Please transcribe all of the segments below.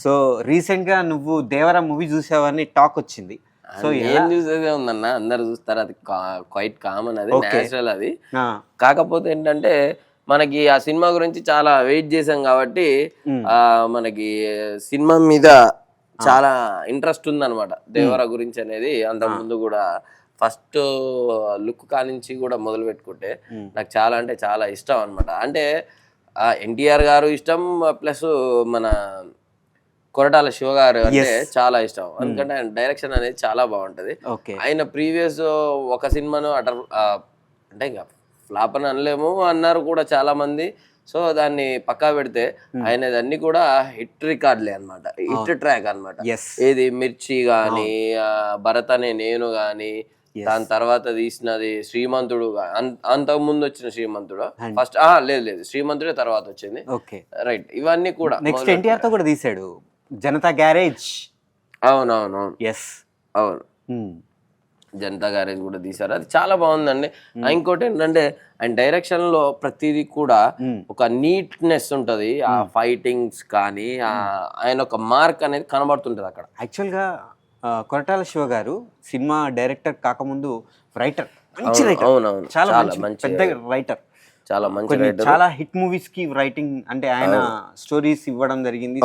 So recent గా నువ్వు Devara movie చూసావని talk వచ్చింది. సో ఏం చూసేదే ఉందన్న, అందరు చూస్తారు, అది క్వైట్ కామన్, అది Okay. నేచురల్ అది. కాకపోతే ఏంటంటే మనకి ఆ సినిమా గురించి చాలా వెయిట్ చేసాం కాబట్టి మనకి సినిమా మీద చాలా ఇంట్రెస్ట్ ఉందన్నమాట. దేవరా గురించి అనేది అంత ముందు కూడా ఫస్ట్ లుక్ కానించి కూడా మొదలు పెట్టుకుంటే నాకు చాలా అంటే చాలా ఇష్టం అన్నమాట. అంటే ఎన్టీఆర్ గారు ఇష్టం, ప్లస్ మన కొరటాల శివ గారు అంటే చాలా ఇష్టం. ఎందుకంటే ఆయన డైరెక్షన్ అనేది చాలా బాగుంటది. ఆయన ప్రీవియస్ ఒక సినిమాను అంటే ఇంకా ఫ్లాప్ అని అనలేము, అన్నారు కూడా చాలా మంది. సో దాన్ని పక్కా పెడితే ఆయనది అన్ని కూడా హిట్ రికార్డులే అనమాట, హిట్ ట్రాక్ అనమాట. ఏది మిర్చి గాని, భరత్ అనే నేను గాని, దాని తర్వాత తీసినది శ్రీమంతుడు, అంతకు ముందు వచ్చిన శ్రీమంతుడు ఫస్ట్ లేదు శ్రీమంతుడే తర్వాత వచ్చింది, రైట్. ఇవన్నీ కూడా నెక్స్ట్ ఎన్టీఆర్ తో కూడా తీసాడు జనతా గ్యారేజ్. అవునవును, అవును, జనతా గ్యారేజ్ కూడా తీశారు, అది చాలా బాగుందండి. ఇంకోటి ఏంటంటే ఆయన డైరెక్షన్ లో ప్రతిదీ కూడా ఒక నీట్నెస్ ఉంటది. ఆ ఫైటింగ్స్ కానీ ఆయన ఒక మార్క్ అనేది కనబడుతుంటది అక్కడ. యాక్చువల్ గా కొరటాల శివ గారు సినిమా డైరెక్టర్ కాకముందు రైటర్, మంచి రైటర్, అవునవును, చాలా మంచి పెద్ద రైటర్, చాలా మంచి రైటర్, చాలా హిట్ మూవీస్ కి రైటింగ్ అంటే ఆయన స్టోరీస్ ఇవ్వడం జరిగింది,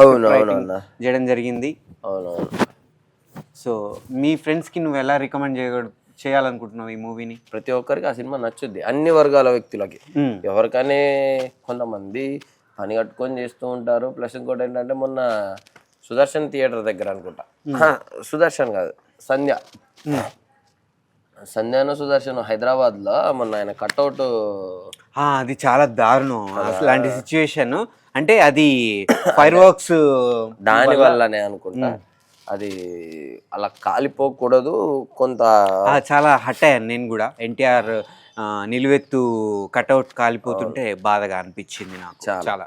చేయడం జరిగింది. అవునవును. సో మీ ఫ్రెండ్స్ కి నువ్వు ఎలా రికమెండ్ చేయాలనుకుంటున్నావు ఈ మూవీని? ప్రతి ఒక్కరికి ఆ సినిమా నచ్చుద్ది, అన్ని వర్గాల వ్యక్తులకి. ఎవరికనే కొంతమంది పని కట్టుకొని చేస్తూ ఉంటారు. ప్లస్ ఇంకోటి ఏంటంటే మొన్న సుదర్శన్ థియేటర్ దగ్గర అనుకుంటా, సుదర్శన్ కాదు సంధ్యాను సుదర్శన్ హైదరాబాద్ లో మొన్న ఆయన కట్అవుట్, అది చాలా దారుణం అలాంటి సిచ్యువేషన్. అంటే అది ఫైర్ వర్క్స్ దాని వల్లనే అనుకుంటా, అది అలా కాలిపోకూడదు. కొంత చాలా హట్ అయ్యాను నేను కూడా. ఎన్టీఆర్ నిలువెత్తు కట్అవుట్ కాలిపోతుంటే బాధగా అనిపించింది నాకు చాలా.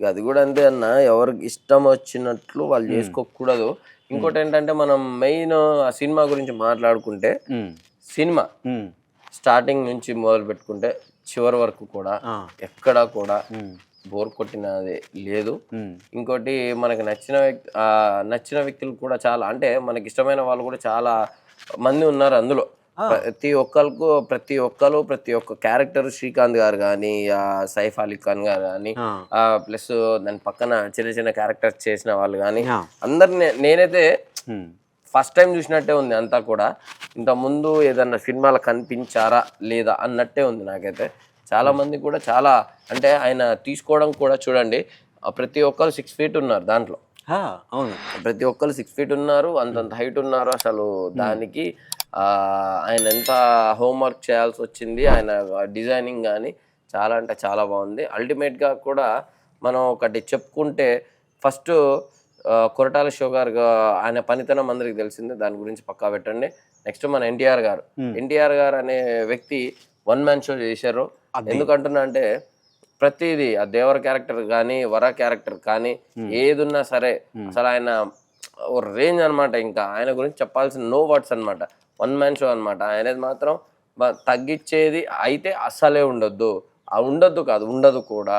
అది కూడా అంతే అన్న, ఎవరికి ఇష్టం వచ్చినట్లు వాళ్ళు చేసుకోకూడదు. ఇంకోటి ఏంటంటే మనం మెయిన్ ఆ సినిమా గురించి మాట్లాడుకుంటే, సినిమా స్టార్టింగ్ నుంచి మొదలు పెట్టుకుంటే చివరి వరకు కూడా ఎక్కడా కూడా బోర్ కొట్టినది లేదు. ఇంకోటి మనకి నచ్చిన వ్యక్తులు కూడా చాలా, అంటే మనకి ఇష్టమైన వాళ్ళు కూడా చాలా మంది ఉన్నారు అందులో. ప్రతి ఒక్క క్యారెక్టర్, శ్రీకాంత్ గారు కానీ, సైఫ్ అలీ ఖాన్ గారు కానీ, ప్లస్ దాని పక్కన చిన్న చిన్న క్యారెక్టర్స్ చేసిన వాళ్ళు కానీ, అందరిని నేనైతే ఫస్ట్ టైం చూసినట్టే ఉంది అంతా కూడా. ఇంత ముందు ఏదన్నా సినిమాలో కనిపించారా లేదా అన్నట్టే ఉంది నాకైతే. చాలా మంది కూడా చాలా, అంటే ఆయన తీసుకోవడం కూడా చూడండి, ప్రతి ఒక్కరు 6 feet ఉన్నారు దాంట్లో. ప్రతి ఒక్కరు 6 feet ఉన్నారు, అంతంత హైట్ ఉన్నారు. అసలు దానికి ఆయన ఎంత హోంవర్క్ చేయాల్సి వచ్చింది. ఆయన డిజైనింగ్ కానీ చాలా అంటే చాలా బాగుంది. అల్టిమేట్గా కూడా మనం ఒకటి చెప్పుకుంటే, ఫస్ట్ కొరటాల శివ గారు ఆయన పనితనం అందరికి తెలిసిందే, దాని గురించి పక్కా పెట్టండి. నెక్స్ట్ మన ఎన్టీఆర్ గారు అనే వ్యక్తి 1 man షో చేశారు. ఎందుకంటున్నా అంటే ప్రతిదీ ఆ దేవర క్యారెక్టర్ కానీ, వర క్యారెక్టర్ కానీ, ఏదున్నా సరే అసలు ఆయన రేంజ్ అనమాట. ఇంకా ఆయన గురించి చెప్పాల్సిన నో వర్డ్స్ అనమాట. 1 man షో అనమాట. ఆయనది మాత్రం తగ్గించేది అయితే అస్సలే ఉండదు కూడా.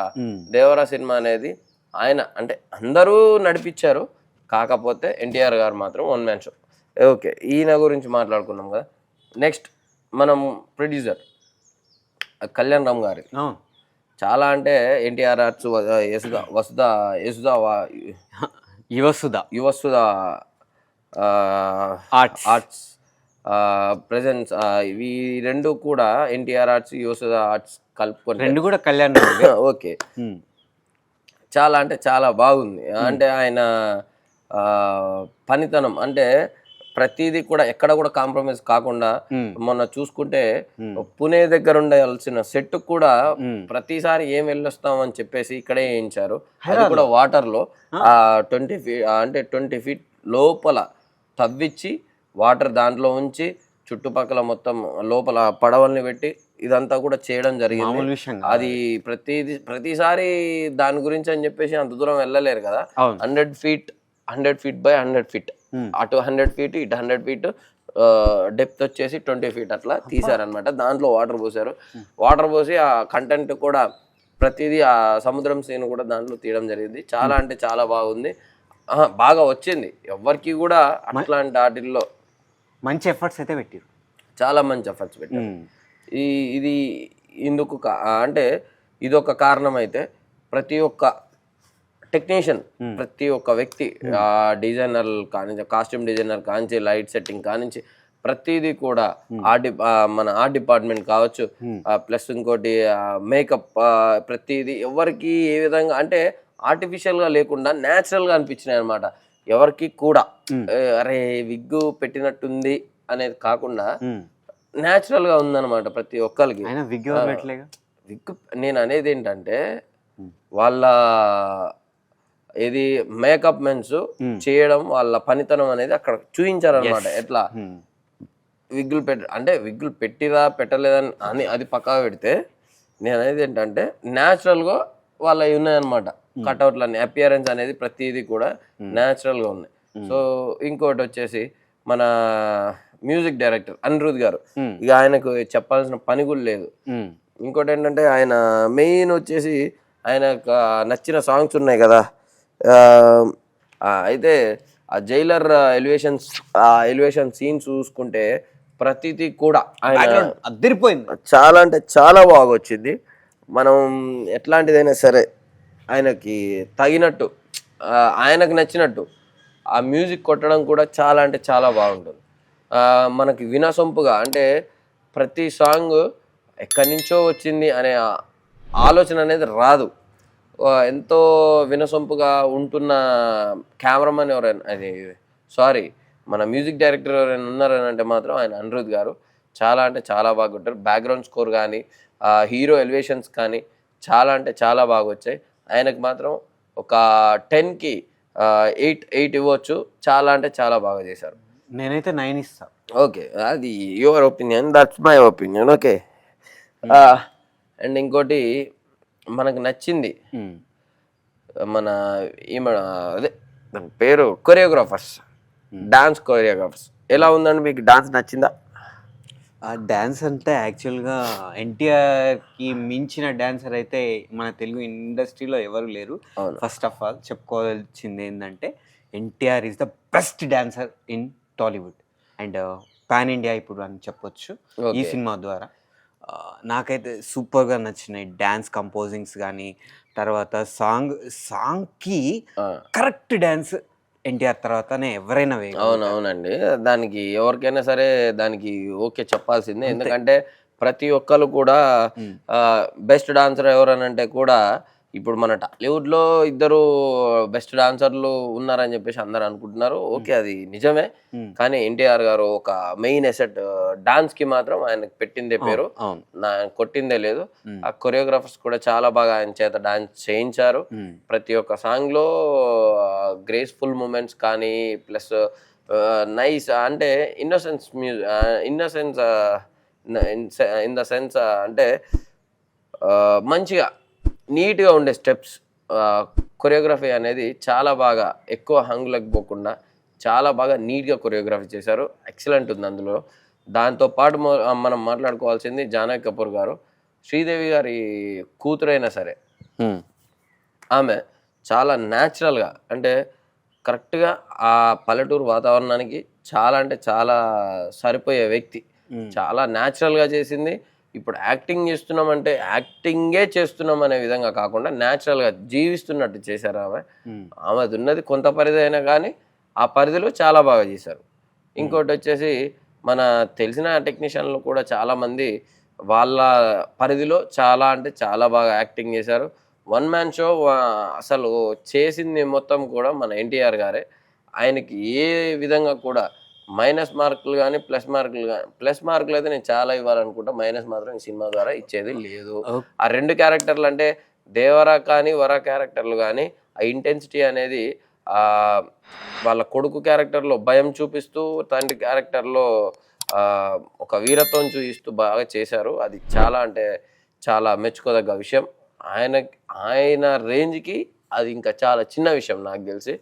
దేవరా సినిమా అనేది ఆయన అంటే అందరూ నడిపించారు, కాకపోతే ఎన్టీఆర్ గారు మాత్రం 1 man షో. ఓకే, ఈయన గురించి మాట్లాడుకున్నాం కదా. నెక్స్ట్ మనం ప్రొడ్యూసర్ కళ్యాణ్ రామ్ గారి చాలా, అంటే NTR arts, Yuvasudha arts presence, ఇవి రెండు కూడా ఎన్టీఆర్ ఆర్ట్స్, యువసుధ ఆర్ట్స్ కలుపుకొని రెండు కూడా కళ్యాణ్. ఓకే, చాలా అంటే చాలా బాగుంది. అంటే ఆయన పనితనం, అంటే ప్రతిదీ కూడా ఎక్కడ కూడా కాంప్రమైజ్ కాకుండా, మొన్న చూసుకుంటే పుణే దగ్గర ఉండాల్సిన సెట్ కూడా ప్రతిసారి ఏం వెళ్ళొస్తాం అని చెప్పేసి ఇక్కడే వేయించారు. అది కూడా వాటర్ లో 20 feet లోపల తవ్విచ్చి వాటర్ దాంట్లో ఉంచి చుట్టుపక్కల మొత్తం లోపల పడవల్ని పెట్టి ఇదంతా కూడా చేయడం జరిగింది. అది ప్రతిసారి దాని గురించి అని చెప్పేసి అంత దూరం వెళ్ళలేరు కదా. 100 feet by 100 feet, అటు 100 feet ఇటు 100 feet, డెప్త్ వచ్చేసి 20 feet అట్లా తీసారనమాట. దాంట్లో వాటర్ పోసి ఆ కంటెంట్ కూడా ప్రతిదీ ఆ సముద్రం సీన్ కూడా దాంట్లో తీయడం జరిగింది. చాలా అంటే చాలా బాగుంది. బాగా వచ్చింది. ఎవరికి కూడా అట్లాంటి వాటిల్లో మంచి ఎఫర్ట్స్ అయితే పెట్టారు, చాలా మంచి ఎఫర్ట్స్ పెట్టారు. ఇది ఇందుకు అంటే ఇదొక కారణం అయితే ప్రతి ఒక్క టెక్నీషియన్, ప్రతి ఒక్క వ్యక్తి, డిజైనర్ కానించి, కాస్ట్యూమ్ డిజైనర్ కానించి, లైట్ సెట్టింగ్ కానించి ప్రతిదీ కూడా మన ఆర్ట్ డిపార్ట్మెంట్ కావచ్చు, ప్లస్ ఇంకోటి మేకప్, ప్రతిదీ ఎవరికి ఏ విధంగా అంటే ఆర్టిఫిషియల్గా లేకుండా న్యాచురల్గా అనిపించినాయి అనమాట. ఎవరికి కూడా అరే విగ్గు పెట్టినట్టుంది అనేది కాకుండా న్యాచురల్గా ఉందన్నమాట ప్రతి ఒక్కరికి. విగ్గు నేను అనేది ఏంటంటే వాళ్ళ ఏది మేకప్ మెన్స్ చేయడం, వాళ్ళ పనితనం అనేది అక్కడ చూపించారనమాట. ఎట్లా విగ్గులు అంటే విగ్గులు పెట్టిరా పెట్టలేదని అని అది పక్కా పెడితే, నేను అనేది ఏంటంటే న్యాచురల్గా వాళ్ళ ఉన్నాయన్నమాట కట్అవుట్లన్నీ, అపియరెన్స్ అనేది ప్రతిదీ కూడా న్యాచురల్గా ఉన్నాయి. సో ఇంకోటి వచ్చేసి మన మ్యూజిక్ డైరెక్టర్ అనిరుద్ గారు, ఇక ఆయనకు చెప్పాల్సిన పని కూడా లేదు. ఇంకోటి ఏంటంటే ఆయన మెయిన్ వచ్చేసి ఆయనకు నచ్చిన సాంగ్స్ ఉన్నాయి కదా, అయితే ఆ జైలర్ ఎలివేషన్ సీన్ చూసుకుంటే ప్రతిదీ కూడా ఆయన అదిరిపోయింది, చాలా అంటే చాలా బాగా వచ్చింది. మనం ఎట్లాంటిదైనా సరే ఆయనకి తగినట్టు, ఆయనకు నచ్చినట్టు ఆ మ్యూజిక్ కొట్టడం కూడా చాలా అంటే చాలా బాగుంటుంది. మనకి వినసొంపుగా అంటే ప్రతి సాంగ్ ఎక్కడి నుంచో వచ్చింది అనే ఆలోచన అనేది రాదు. ఎంతో వినసొంపుగా ఉంటున్న కెమెరామెన్ ఎవరైనా, అది సారీ మన మ్యూజిక్ డైరెక్టర్ ఎవరైనా ఉన్నారని అంటే మాత్రం ఆయన అనిరుద్ గారు. చాలా అంటే చాలా బాగా కొట్టారు. బ్యాక్గ్రౌండ్ స్కోర్ కానీ, హీరో ఎలివేషన్స్ కానీ చాలా అంటే చాలా బాగా వచ్చాయి. ఆయనకు మాత్రం ఒక 10కి 8 ఇవ్వచ్చు. చాలా అంటే చాలా బాగా చేశారు. నేనైతే 9 ఇస్తాను. ఓకే, అది your opinion, that's my opinion. Okay, and ఇంకోటి మనకు నచ్చింది మన అదే దాని పేరు కొరియోగ్రాఫర్స్, డాన్స్ కొరియోగ్రాఫర్స్. ఎలా ఉందండి మీకు? డాన్స్ నచ్చిందా? ఆ డ్యాన్స్ అంటే యాక్చువల్గా ఎన్టీఆర్కి మించిన డ్యాన్సర్ అయితే మన తెలుగు ఇండస్ట్రీలో ఎవరు లేరు. ఫస్ట్ ఆఫ్ ఆల్ చెప్పుకోవాల్సింది ఏంటంటే NTR is the best dancer in Tollywood and pan India ఇప్పుడు అని చెప్పొచ్చు ఈ సినిమా ద్వారా. నాకైతే సూపర్గా నచ్చినాయి డ్యాన్స్ కంపోజింగ్స్ కానీ, తర్వాత సాంగ్కి కరెక్ట్ డ్యాన్స్ ఎన్టీఆర్ తర్వాతనే ఎవరైనా వేయగలరు. అవునవునండి, దానికి ఎవరికైనా సరే దానికి ఓకే చెప్పాల్సిందే. ఎందుకంటే ప్రతి ఒక్కరు కూడా బెస్ట్ డాన్సర్ ఎవరనంటే కూడా ఇప్పుడు మన టాలీవుడ్లో ఇద్దరు బెస్ట్ డాన్సర్లు ఉన్నారని చెప్పేసి అందరు అనుకుంటున్నారు. ఓకే, అది నిజమే. కానీ ఎన్టీఆర్ గారు ఒక మెయిన్ ఎసెట్ డాన్స్ కి మాత్రం ఆయనకు పెట్టిందే పేరు, కొట్టిందే లేదు. ఆ కొరియోగ్రాఫర్స్ కూడా చాలా బాగా ఆయన చేత డాన్స్ చేయించారు. ప్రతి ఒక్క సాంగ్ లో గ్రేస్ఫుల్ మూమెంట్స్ కానీ, ప్లస్ నైస్ అంటే innocence innocence in the sense అంటే మంచిగా నీట్గా ఉండే స్టెప్స్, కొరియోగ్రఫీ అనేది చాలా బాగా ఎక్కువ హంగులకు పోకుండా చాలా బాగా నీట్గా కొరియోగ్రఫీ చేశారు. ఎక్సలెంట్ ఉంది అందులో. దాంతోపాటు మనం మాట్లాడుకోవాల్సింది జానకి కపూర్ గారు. శ్రీదేవి గారి కూతురైనా సరే ఆమె చాలా న్యాచురల్గా అంటే కరెక్ట్గా ఆ పల్లెటూరు వాతావరణానికి చాలా అంటే చాలా సరిపోయే వ్యక్తి. చాలా న్యాచురల్గా చేసింది. ఇప్పుడు యాక్టింగ్ చేస్తున్నామంటే యాక్టింగే చేస్తున్నాం అనే విధంగా కాకుండా న్యాచురల్గా జీవిస్తున్నట్టు చేశారు ఆమె. ఆమెది ఉన్నది కొంత పరిధి అయినా కానీ ఆ పరిధిలో చాలా బాగా చేశారు. ఇంకోటి వచ్చేసి మన తెలిసిన టెక్నీషియన్లు కూడా చాలామంది వాళ్ళ పరిధిలో చాలా అంటే చాలా బాగా యాక్టింగ్ చేశారు. వన్ మ్యాన్ షో అసలు చేసింది మొత్తం కూడా మన ఎన్టీఆర్ గారే. ఆయనకి ఏ విధంగా కూడా మైనస్ మార్కులు కానీ ప్లస్ మార్కులు అయితే నేను చాలా ఇవ్వాలనుకుంటా. మైనస్ మాత్రం ఈ సినిమా ద్వారా ఇచ్చేది లేదు. ఆ 2 క్యారెక్టర్లు అంటే దేవరా కానీ వర క్యారెక్టర్లు కానీ ఆ ఇంటెన్సిటీ అనేది వాళ్ళ కొడుకు క్యారెక్టర్లో భయం చూపిస్తూ, తండ్రి క్యారెక్టర్లో ఒక వీరత్వం చూపిస్తూ బాగా చేశారు. అది చాలా అంటే చాలా మెచ్చుకోదగ్గ విషయం. ఆయన రేంజ్కి అది ఇంకా చాలా చిన్న విషయం నాకు తెలిసి.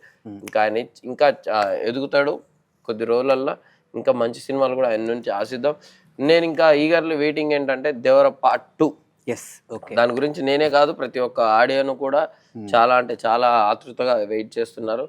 ఇంకా ఆయన ఇంకా ఎదుగుతాడు కొద్ది రోజులల్లో. ఇంకా మంచి సినిమాలు కూడా ఆయన నుంచి ఆశిద్దాం. నేను ఇంకా ఈగర్లీ వెయిటింగ్ ఏంటంటే దేవర పార్ట్ 2. దాని గురించి నేనే కాదు ప్రతి ఒక్క ఆడియన్ కూడా చాలా అంటే చాలా ఆతృతగా వెయిట్ చేస్తున్నారు.